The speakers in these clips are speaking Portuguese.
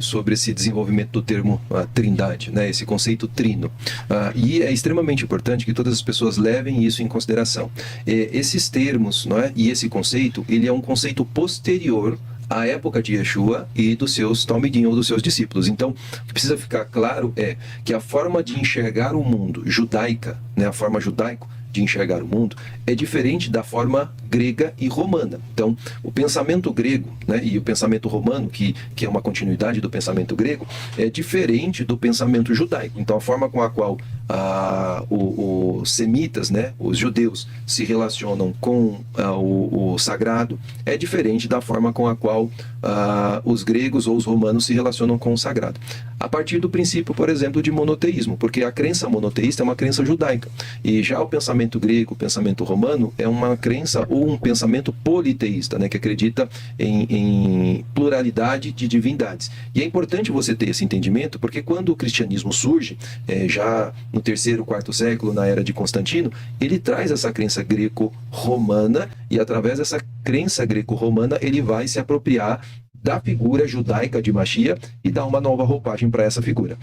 Sobre esse desenvolvimento do termo trindade, né, esse conceito trino. E é extremamente importante que todas as pessoas levem isso em consideração. Esses termos, não é, e esse conceito, ele é um conceito posterior à época de Yeshua e dos seus talmidim, ou dos seus discípulos. Então, o que precisa ficar claro é que a forma de enxergar o mundo judaica, né, a forma judaico de enxergar o mundo, é diferente da forma grega e romana. Então, o pensamento grego, né, e o pensamento romano, que é uma continuidade do pensamento grego, é diferente do pensamento judaico. Então, a forma com a qual os semitas, né, os judeus, se relacionam com o sagrado é diferente da forma com a qual os gregos ou os romanos se relacionam com o sagrado. A partir do princípio, por exemplo, de monoteísmo, porque a crença monoteísta é uma crença judaica. E já o pensamento grego, o pensamento romano, é uma crença ou um pensamento politeísta, né, que acredita em pluralidade de divindades. E é importante você ter esse entendimento, porque quando o cristianismo surge, já no terceiro, quarto século, na era de Constantino, ele traz essa crença greco-romana, e através dessa crença greco-romana ele vai se apropriar da figura judaica de Mashiach e dar uma nova roupagem para essa figura.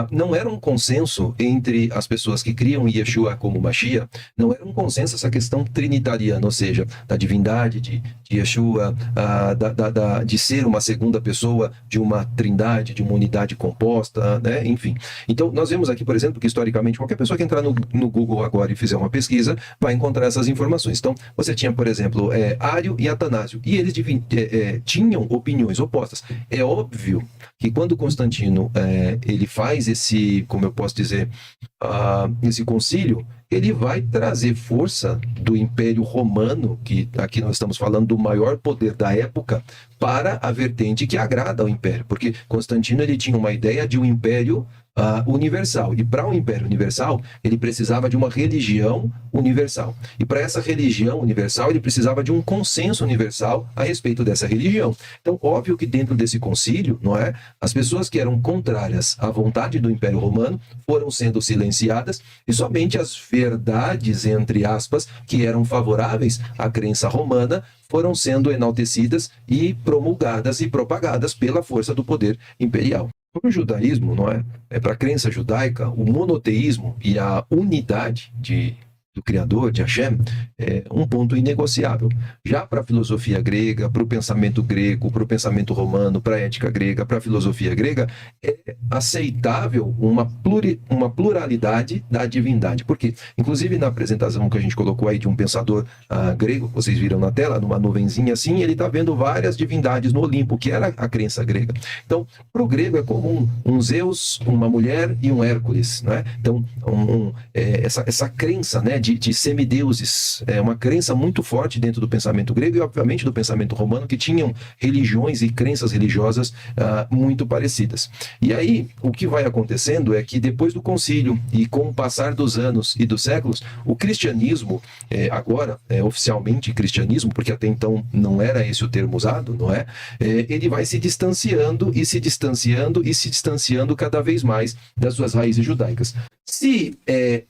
Não era um consenso entre as pessoas que criam Yeshua como Mashiach, não era um consenso essa questão trinitariana, ou seja, da divindade de Yeshua, de ser uma segunda pessoa de uma trindade, de uma unidade composta, né? Enfim. Então, nós vemos aqui, por exemplo, que historicamente, qualquer pessoa que entrar no Google agora e fizer uma pesquisa, vai encontrar essas informações. Então, você tinha, por exemplo, Ário e Atanásio, e eles tinham opiniões opostas. É óbvio que quando Constantino ele faz esse, como eu posso dizer, esse concílio, ele vai trazer força do Império Romano, que aqui nós estamos falando do maior poder da época, para a vertente que agrada ao Império, porque Constantino ele tinha uma ideia de um Império universal, e para um Império universal ele precisava de uma religião universal, e para essa religião universal ele precisava de um consenso universal a respeito dessa religião. Então, óbvio que dentro desse concílio, não é, as pessoas que eram contrárias à vontade do Império Romano foram sendo silenciadas, e somente as verdades, entre aspas, que eram favoráveis à crença romana foram sendo enaltecidas e promulgadas e propagadas pela força do poder imperial. Para o judaísmo, não é? Para a crença judaica, o monoteísmo e a unidade do Criador, de Hashem, é um ponto inegociável. Já para a filosofia grega, para o pensamento grego, para o pensamento romano, para a ética grega, para a filosofia grega, é aceitável uma pluralidade da divindade. Por quê? Inclusive na apresentação que a gente colocou aí de um pensador grego, vocês viram na tela, numa nuvenzinha assim, ele está vendo várias divindades no Olimpo, que era a crença grega. Então, para o grego é comum um Zeus, uma mulher e um Hércules, não é? Então, essa crença, né, de semideuses, é uma crença muito forte dentro do pensamento grego e, obviamente, do pensamento romano, que tinham religiões e crenças religiosas muito parecidas. E aí, o que vai acontecendo é que depois do concílio e com o passar dos anos e dos séculos, o cristianismo, agora, oficialmente cristianismo, porque até então não era esse o termo usado, não é? Ele vai se distanciando e se distanciando e se distanciando cada vez mais das suas raízes judaicas. Se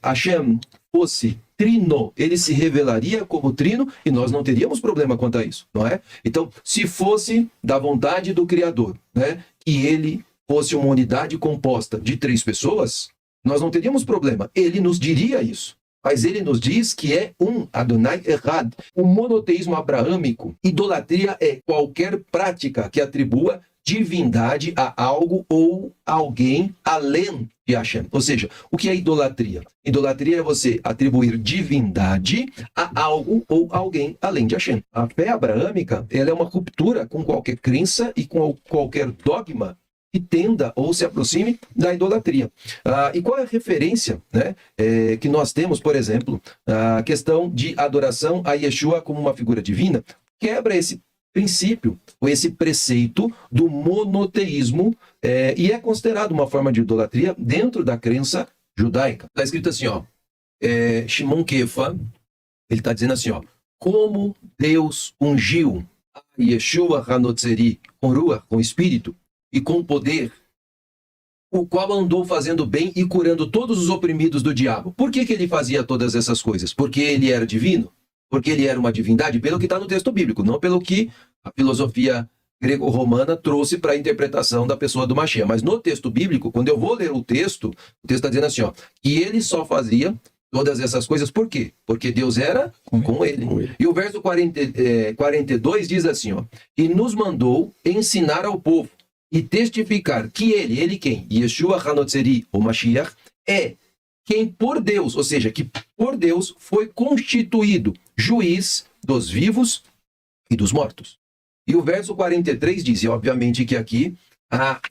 Hashem fosse trino, ele se revelaria como trino e nós não teríamos problema quanto a isso, não é? Então, se fosse da vontade do Criador, né, que ele fosse uma unidade composta de 3 pessoas, nós não teríamos problema. Ele nos diria isso. Mas ele nos diz que é um Adonai Echad. O monoteísmo abraâmico, idolatria é qualquer prática que atribua divindade a algo ou alguém além de Hashem. Ou seja, o que é idolatria? Idolatria é você atribuir divindade a algo ou alguém além de Hashem. A fé abraâmica, ela é uma ruptura com qualquer crença e com qualquer dogma que tenda ou se aproxime da idolatria. E qual é a referência, né, que nós temos, por exemplo, a questão de adoração a Yeshua como uma figura divina? Quebra esse princípio, ou esse preceito do monoteísmo, e é considerado uma forma de idolatria dentro da crença judaica. Está escrito assim, ó, Shimon Kefa, ele está dizendo assim, ó, como Deus ungiu a Yeshua Hanotzeri com Ruach, com espírito e com poder, o qual andou fazendo bem e curando todos os oprimidos do diabo. Por que ele fazia todas essas coisas? Porque ele era divino? Porque ele era uma divindade? Pelo que está no texto bíblico, não pelo que a filosofia greco-romana trouxe para a interpretação da pessoa do Mashiach. Mas no texto bíblico, quando eu vou ler o texto está dizendo assim, ó, que ele só fazia todas essas coisas, por quê? Porque Deus era com ele. E o verso 42 diz assim, ó, e nos mandou ensinar ao povo e testificar que ele quem? Yeshua Hanotzeri, o Mashiach, é quem por Deus, ou seja, que por Deus foi constituído juiz dos vivos e dos mortos. E o verso 43 diz, e obviamente que aqui,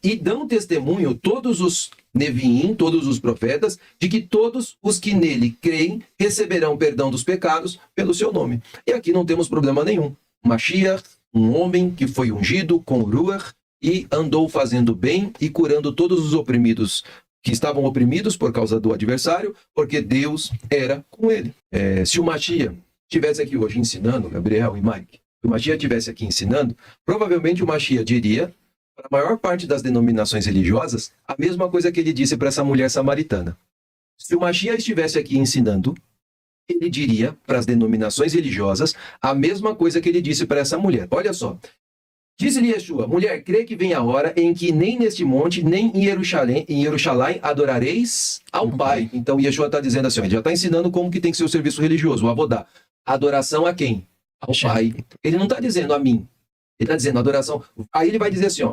e dão testemunho todos os Neviim, todos os profetas, de que todos os que nele creem receberão perdão dos pecados pelo seu nome. E aqui não temos problema nenhum. Mashiach, um homem que foi ungido com Ruach e andou fazendo bem e curando todos os oprimidos que estavam oprimidos por causa do adversário, porque Deus era com ele. Se o Mashiach estivesse aqui hoje ensinando, Gabriel e Mike, se o Mashiach estivesse aqui ensinando, provavelmente o Mashiach diria, para a maior parte das denominações religiosas, a mesma coisa que ele disse para essa mulher samaritana. Se o Mashiach estivesse aqui ensinando, ele diria para as denominações religiosas a mesma coisa que ele disse para essa mulher. Olha só. Disse-lhe Yeshua, mulher, crê que vem a hora em que nem neste monte, nem em Jerusalém adorareis ao Pai. Então Yeshua está dizendo assim, ele já está ensinando como que tem que ser o serviço religioso, o avodá. Adoração a quem? Ao Pai. Ele não está dizendo a mim. Ele está dizendo adoração. Aí ele vai dizer assim,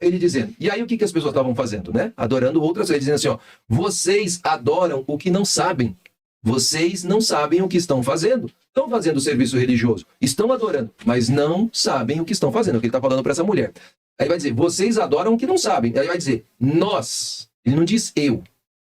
ele dizendo. E aí o que as pessoas estavam fazendo, né? Adorando outras coisas, dizendo assim, vocês adoram o que não sabem. Vocês não sabem o que estão fazendo. Estão fazendo serviço religioso, estão adorando, mas não sabem o que estão fazendo, o que ele está falando para essa mulher. Aí vai dizer, vocês adoram o que não sabem. Aí vai dizer, nós. Ele não diz eu,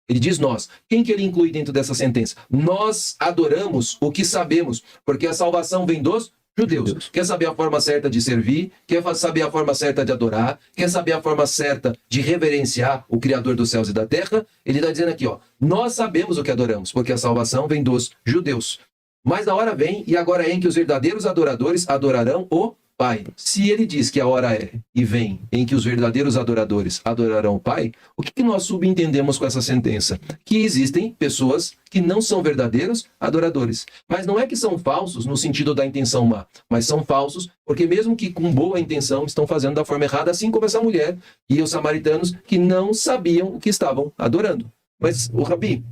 ele diz nós. Quem que ele inclui dentro dessa sentença? Nós adoramos o que sabemos, porque a salvação vem dos judeus. Quer saber a forma certa de servir? Quer saber a forma certa de adorar? Quer saber a forma certa de reverenciar o Criador dos céus e da terra? Ele está dizendo aqui, nós sabemos o que adoramos, porque a salvação vem dos judeus. Mas a hora vem, e agora é em que os verdadeiros adoradores adorarão o Pai. Se ele diz que a hora é e vem em que os verdadeiros adoradores adorarão o Pai, o que nós subentendemos com essa sentença? Que existem pessoas que não são verdadeiros adoradores. Mas não é que são falsos no sentido da intenção má, mas são falsos porque mesmo que com boa intenção estão fazendo da forma errada, assim como essa mulher e os samaritanos que não sabiam o que estavam adorando. Mas, Rabi,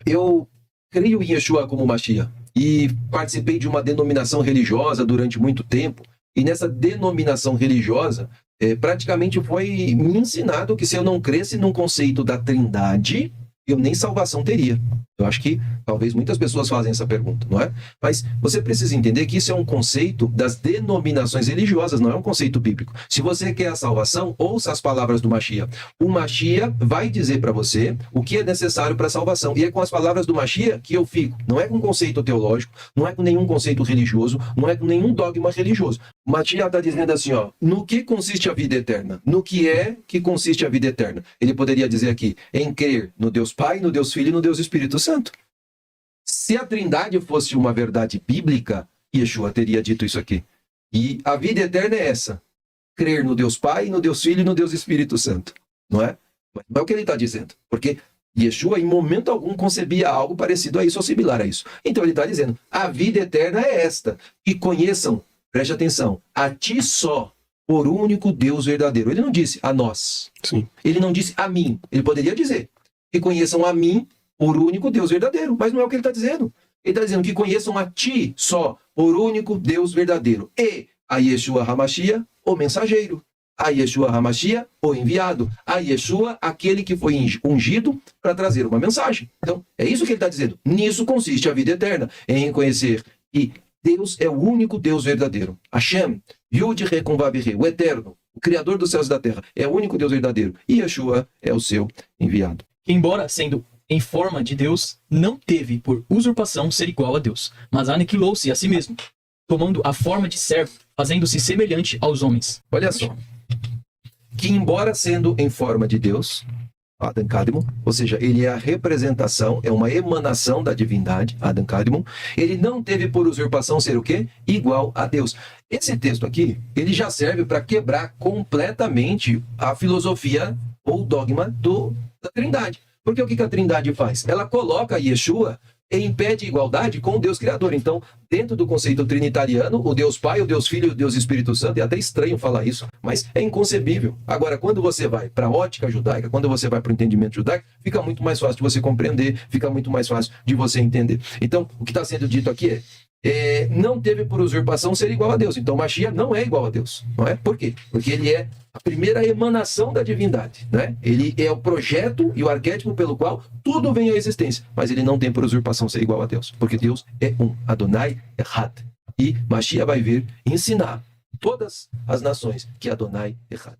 eu creio em Yeshua como Mashiach e participei de uma denominação religiosa durante muito tempo. E nessa denominação religiosa, praticamente foi me ensinado que se eu não cresce num conceito da Trindade, eu nem salvação teria. Eu acho que talvez muitas pessoas fazem essa pergunta, não é? Mas você precisa entender que isso é um conceito das denominações religiosas, não é um conceito bíblico. Se você quer a salvação, ouça as palavras do Mashiach. O Mashiach vai dizer para você o que é necessário para a salvação. E é com as palavras do Mashiach que eu fico. Não é com conceito teológico, não é com nenhum conceito religioso, não é com nenhum dogma religioso. O Mashiach está dizendo assim, no que consiste a vida eterna? No que é que consiste a vida eterna? Ele poderia dizer aqui, em crer no Deus Pai, no Deus Filho e no Deus Espírito Santo. Se a Trindade fosse uma verdade bíblica, Yeshua teria dito isso aqui. E a vida eterna é essa. Crer no Deus Pai, no Deus Filho e no Deus Espírito Santo. Não é? Mas não é o que ele está dizendo. Porque Yeshua, em momento algum, concebia algo parecido a isso ou similar a isso. Então ele está dizendo, a vida eterna é esta. Que conheçam, preste atenção, a ti só, por único Deus verdadeiro. Ele não disse a nós. Sim. Ele não disse a mim. Ele poderia dizer que conheçam a mim, por único Deus verdadeiro. Mas não é o que ele está dizendo. Ele está dizendo que conheçam a ti só, por único Deus verdadeiro. E a Yeshua HaMashiach, o mensageiro. A Yeshua HaMashiach, o enviado. A Yeshua, aquele que foi ungido para trazer uma mensagem. Então, é isso que ele está dizendo. Nisso consiste a vida eterna, em reconhecer que Deus é o único Deus verdadeiro. Hashem, Yud-He-Kun-Vav-He, o eterno, o Criador dos céus e da terra, é o único Deus verdadeiro. E Yeshua é o seu enviado. Embora sendo em forma de Deus, não teve por usurpação ser igual a Deus, mas aniquilou-se a si mesmo, tomando a forma de servo, fazendo-se semelhante aos homens. Olha só, que embora sendo em forma de Deus, Adam Kadmon, ou seja, ele é a representação, é uma emanação da divindade, Adam Kadmon, ele não teve por usurpação ser o quê? Igual a Deus. Esse texto aqui, ele já serve para quebrar completamente a filosofia ou dogma da Trindade. Porque o que a Trindade faz? Ela coloca Yeshua impede igualdade com o Deus Criador. Então, dentro do conceito trinitariano, o Deus Pai, o Deus Filho e o Deus Espírito Santo, é até estranho falar isso, mas é inconcebível. Agora, quando você vai para a ótica judaica, quando você vai para o entendimento judaico, fica muito mais fácil de você compreender, fica muito mais fácil de você entender. Então, o que está sendo dito aqui não teve por usurpação ser igual a Deus. Então, Mashiach não é igual a Deus, não é? Por quê? Porque ele é a primeira emanação da divindade, né? Ele é o projeto e o arquétipo pelo qual tudo vem à existência, mas ele não tem por usurpação ser igual a Deus, porque Deus é um, Adonai Echad. E Mashiach vai vir ensinar todas as nações que Adonai Echad.